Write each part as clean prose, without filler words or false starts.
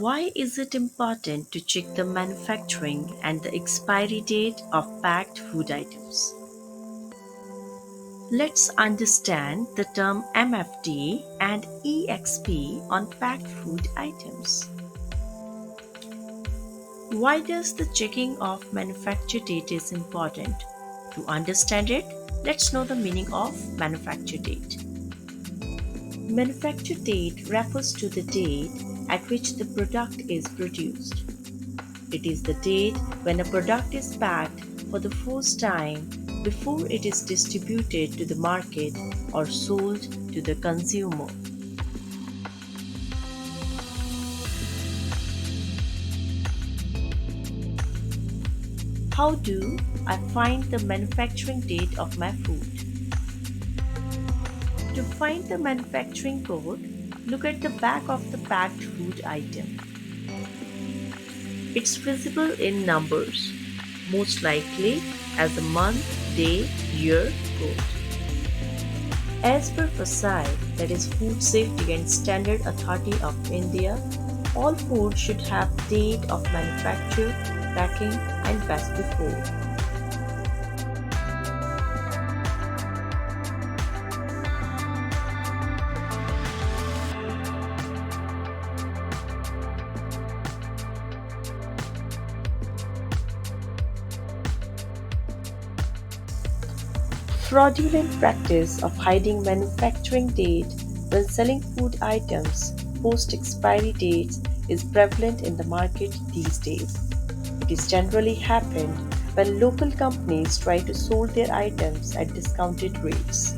Why is it important to check the manufacturing and the expiry date of packed food items? Let's understand the term MFD and EXP on packed food items. Why does the checking of manufacture date is important? To understand it, let's know the meaning of manufacture date. Manufacture date refers to the date at which the product is produced. It is the date when a product is packed for the first time before it is distributed to the market or sold to the consumer. How do I find the manufacturing date of my food? To find the manufacturing code, look at the back of the packed food item. It's visible in numbers, most likely as a month, day, year code. As per FSSAI, that is Food Safety and Standard Authority of India, all food should have date of manufacture, packing and best before. Fraudulent practice of hiding manufacturing date when selling food items post-expiry dates is prevalent in the market these days. It is generally happened when local companies try to sell their items at discounted rates.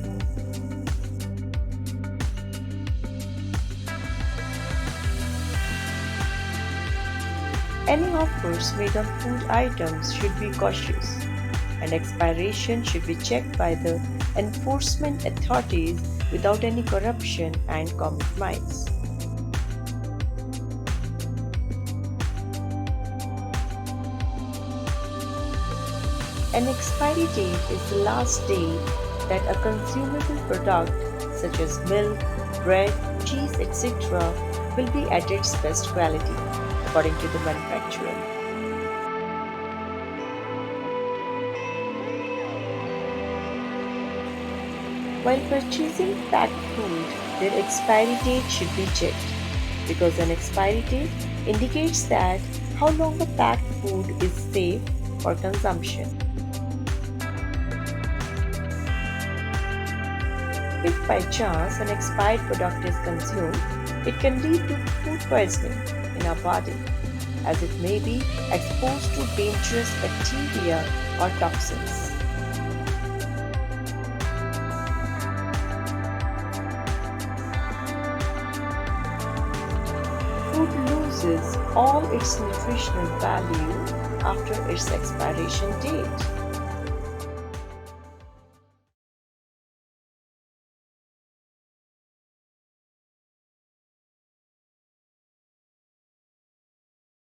Any offers made on food items should be cautious, and expiration should be checked by the enforcement authorities without any corruption and compromise. An expiry date is the last date that a consumable product such as milk, bread, cheese, etc. will be at its best quality, according to the manufacturer. While purchasing packed food, their expiry date should be checked because an expiry date indicates that how long a packed food is safe for consumption. If by chance an expired product is consumed, it can lead to food poisoning in our body as it may be exposed to dangerous bacteria or toxins. Food loses all its nutritional value after its expiration date.